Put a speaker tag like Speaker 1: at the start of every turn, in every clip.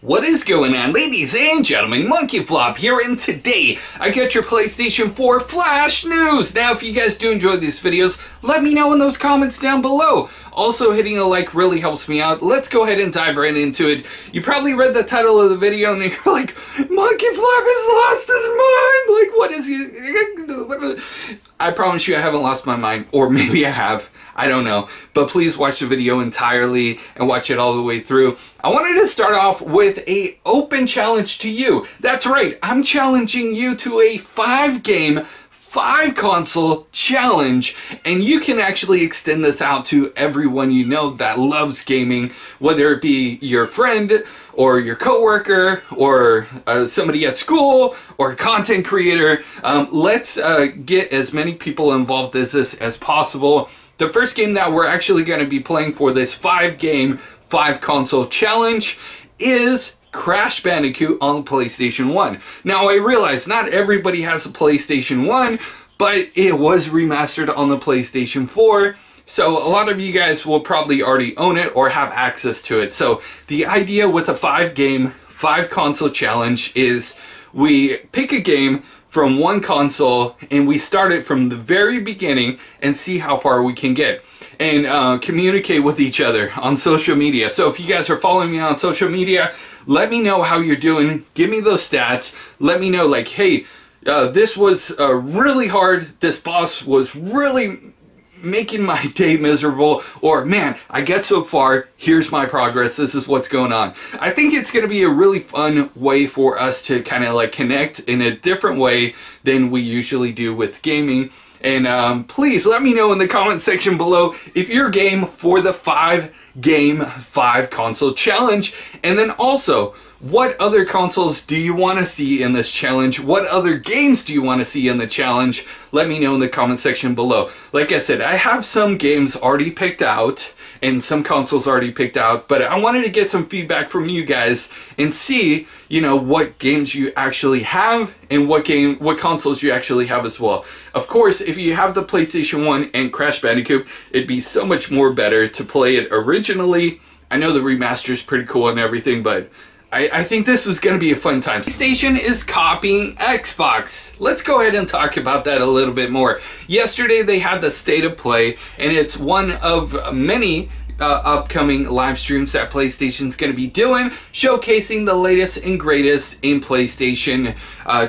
Speaker 1: What is going on, ladies and gentlemen? Monkeyflop here, and today I got your PlayStation 4 Flash News. Now, if you guys do enjoy these videos, let me know in those comments down below. Also, hitting a like really helps me out. Let's go ahead and dive right into it. You probably read the title of the video and you're like, Monkeyflop has lost his mind. Like, what is he? I promise you I haven't lost my mind. Or maybe I have. I don't know. But please watch the video entirely and watch it all the way through. I wanted to start off with an open challenge to you. That's right. I'm challenging you to a 5-game 5-console challenge, and you can actually extend this out to everyone you know that loves gaming, whether it be your friend or your coworker or somebody at school or a content creator. Let's get as many people involved as this as possible. The first game that we're actually going to be playing for this 5-game 5-console challenge is Crash Bandicoot on the PlayStation 1. Now, I realize not everybody has a PlayStation 1, but it was remastered on the PlayStation 4, so a lot of you guys will probably already own it or have access to it. So the idea with a 5-game 5-console challenge is we pick a game from one console and we start it from the very beginning and see how far we can get, and communicate with each other on social media. So if you guys are following me on social media, let me know how you're doing. Give me those stats. Let me know, like, hey, this was really hard. This boss was really making my day miserable. Or, man, I get so far. Here's my progress. This is what's going on. I think it's going to be a really fun way for us to kind of like connect in a different way than we usually do with gaming. And please let me know in the comment section below if you're game for the 5-game 5-console challenge. And then also, what other consoles do you want to see in this challenge? What other games do you want to see in the challenge? Let me know in the comment section below. Like I said, I have some games already picked out and some consoles already picked out, but I wanted to get some feedback from you guys and see, you know, what games you actually have and what consoles you actually have as well. Of course, if you have the PlayStation 1 and Crash Bandicoot, it'd be so much more better to play it originally. I know the remaster is pretty cool and everything, but I think this was going to be a fun time. PlayStation is copying Xbox. Let's go ahead and talk about that a little bit more. Yesterday they had the State of Play, and it's one of many upcoming live streams that PlayStation's going to be doing, showcasing the latest and greatest in PlayStation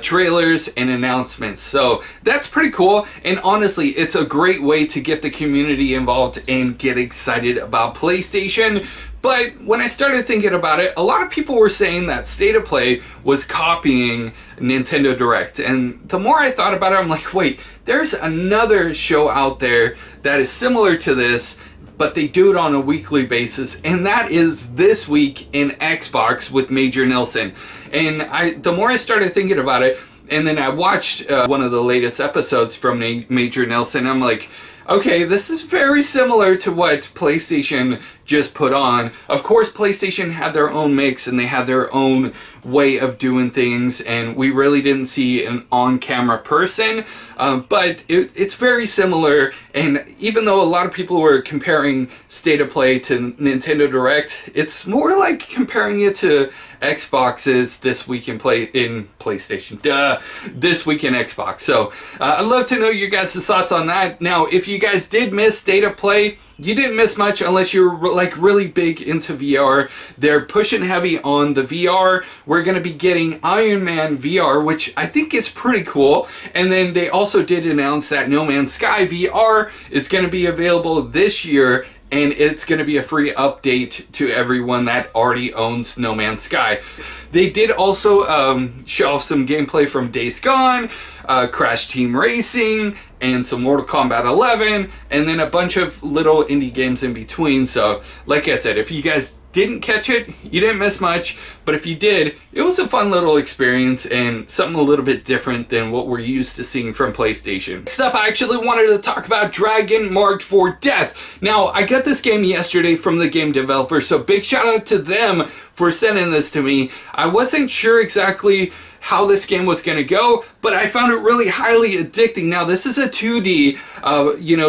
Speaker 1: trailers and announcements. So that's pretty cool, and honestly, it's a great way to get the community involved and get excited about PlayStation. But when I started thinking about it, a lot of people were saying that State of Play was copying Nintendo Direct. And the more I thought about it, I'm like, wait, there's another show out there that is similar to this, but they do it on a weekly basis, and that is This Week in Xbox with Major Nelson. And the more I started thinking about it, and then I watched one of the latest episodes from Major Nelson, I'm like, okay, this is very similar to what PlayStation just put on. Of course, PlayStation had their own mix and they had their own way of doing things, and we really didn't see an on-camera person, but it's very similar. And even though a lot of people were comparing State of Play to Nintendo Direct, it's more like comparing it to Xbox's This Week in PlayStation. This Week in Xbox. So I'd love to know your guys' thoughts on that. Now, if you guys did miss State of Play, you didn't miss much unless you're like really big into VR. They're pushing heavy on the VR. We're going to be getting Iron Man VR, which I think is pretty cool. And then they also did announce that No Man's Sky VR is going to be available this year, and it's going to be a free update to everyone that already owns No Man's Sky. They did also show off some gameplay from Days Gone, Crash Team Racing, and some Mortal Kombat 11, and then a bunch of little indie games in between. So, like I said, if you guys didn't catch it, you didn't miss much, but if you did, it was a fun little experience and something a little bit different than what we're used to seeing from PlayStation. Next up, I actually wanted to talk about Dragon Marked for Death. Now, I got this game yesterday from the game developer, so big shout out to them for sending this to me. I wasn't sure exactly how this game was going to go, but I found it really highly addicting. Now, this is a 2D,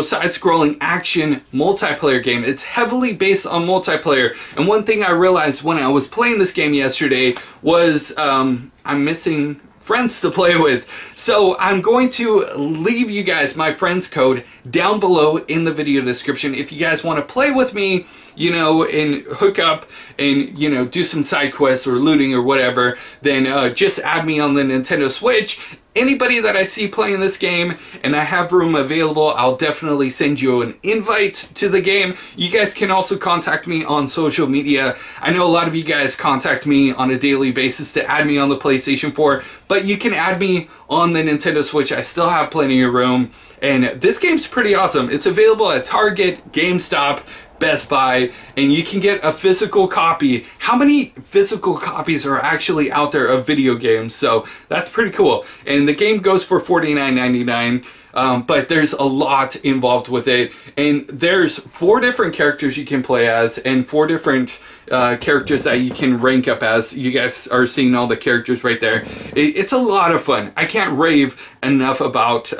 Speaker 1: side-scrolling action multiplayer game. It's heavily based on multiplayer, and one thing I realized when I was playing this game yesterday was I'm missing friends to play with. So I'm going to leave you guys my friends code down below in the video description. If you guys want to play with me, and hook up and, do some side quests or looting or whatever, then just add me on the Nintendo Switch. Anybody that I see playing this game and I have room available, I'll definitely send you an invite to the game. You guys can also contact me on social media. I know a lot of you guys contact me on a daily basis to add me on the PlayStation 4, but you can add me on the Nintendo Switch. I still have plenty of room, and this game's pretty awesome. It's available at Target, GameStop, Best Buy, and you can get a physical copy. How many physical copies are actually out there of video games? So that's pretty cool. And the game goes for $49.99, but there's a lot involved with it. And there's 4 different characters you can play as, and 4 different characters that you can rank up as. You guys are seeing all the characters right there. It's a lot of fun. I can't rave enough about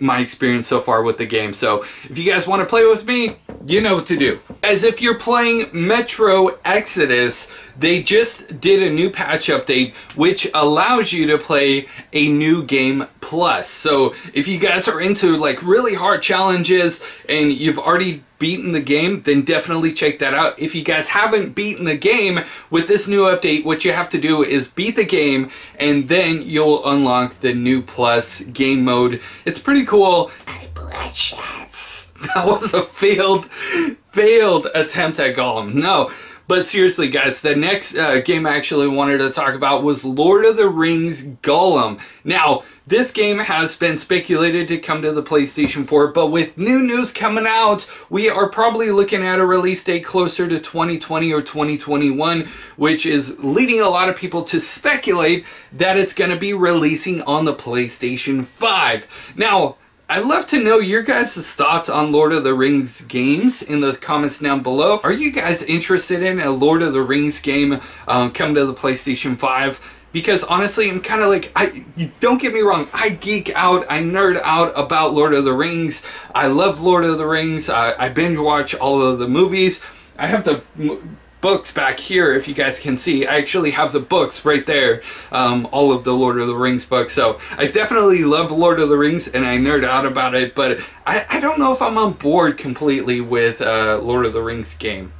Speaker 1: my experience so far with the game. So if you guys want to play with me, you know what to do. As if you're playing Metro Exodus, they just did a new patch update which allows you to play a new game plus. So if you guys are into like really hard challenges and you've already beaten the game, then definitely check that out. If you guys haven't beaten the game, with this new update, what you have to do is beat the game and then you'll unlock the new plus game mode. It's pretty cool. That was a failed attempt at Gollum. No. But seriously, guys, the next game I actually wanted to talk about was Lord of the Rings Gollum. Now, this game has been speculated to come to the PlayStation 4, but with new news coming out, we are probably looking at a release date closer to 2020 or 2021, which is leading a lot of people to speculate that it's going to be releasing on the PlayStation 5. Now, I'd love to know your guys' thoughts on Lord of the Rings games in the comments down below. Are you guys interested in a Lord of the Rings game come to the PlayStation 5? Because honestly, I'm kind of like, don't get me wrong, I geek out, I nerd out about Lord of the Rings. I love Lord of the Rings. I binge watch all of the movies. I have the books back here, if you guys can see. I actually have the books right there, all of the Lord of the Rings books. So I definitely love Lord of the Rings and I nerd out about it, but I don't know if I'm on board completely with Lord of the Rings game.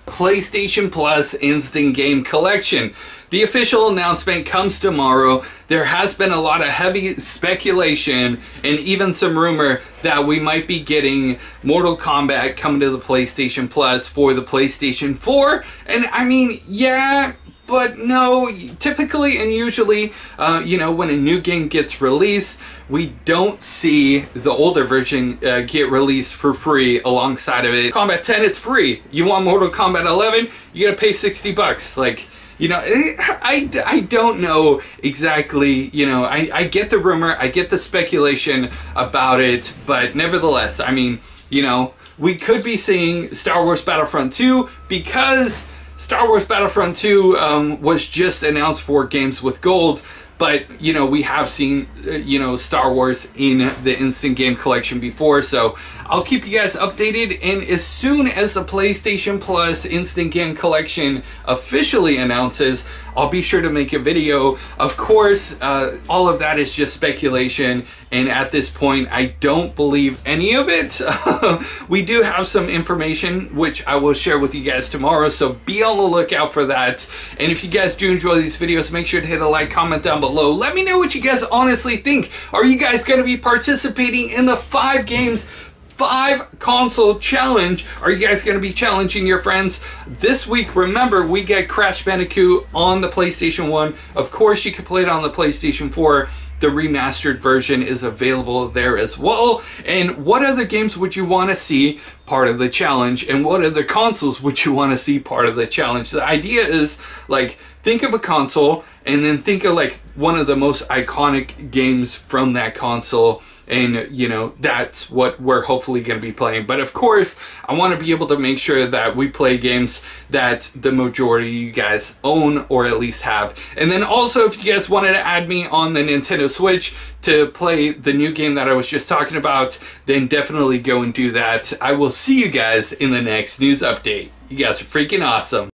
Speaker 1: PlayStation Plus Instant Game Collection. The official announcement comes tomorrow. There has been a lot of heavy speculation and even some rumor that we might be getting Mortal Kombat coming to the PlayStation Plus for the PlayStation 4. And I mean, yeah, but no. Typically and usually, when a new game gets released, we don't see the older version get released for free alongside of it. Kombat 10, it's free. You want Mortal Kombat 11, you gotta pay 60 bucks. Like, I don't know exactly, I get the rumor, I get the speculation about it, but nevertheless, I mean, we could be seeing Star Wars Battlefront 2 because Star Wars Battlefront 2 was just announced for Games with Gold. But, we have seen, Star Wars in the Instant Game Collection before, so I'll keep you guys updated, and as soon as the PlayStation Plus Instant Game Collection officially announces, I'll be sure to make a video. Of course, all of that is just speculation, and at this point, I don't believe any of it. We do have some information, which I will share with you guys tomorrow, so be on the lookout for that. And if you guys do enjoy these videos, make sure to hit a like, comment down below. Let me know what you guys honestly think. Are you guys going to be participating in the 5 games, 5 console challenge? Are you guys going to be challenging your friends this week? Remember, we get Crash Bandicoot on the PlayStation 1. Of course, you can play it on the PlayStation 4. The remastered version is available there as well. And what other games would you want to see part of the challenge? And what other consoles would you want to see part of the challenge? The idea is, like, think of a console and then think of like one of the most iconic games from that console and you know, that's what we're hopefully going to be playing. But of course, I want to be able to make sure that we play games that the majority of you guys own or at least have. And then also, if you guys wanted to add me on the Nintendo Switch to play the new game that I was just talking about, then definitely go and do that. I will see you guys in the next news update. You guys are freaking awesome.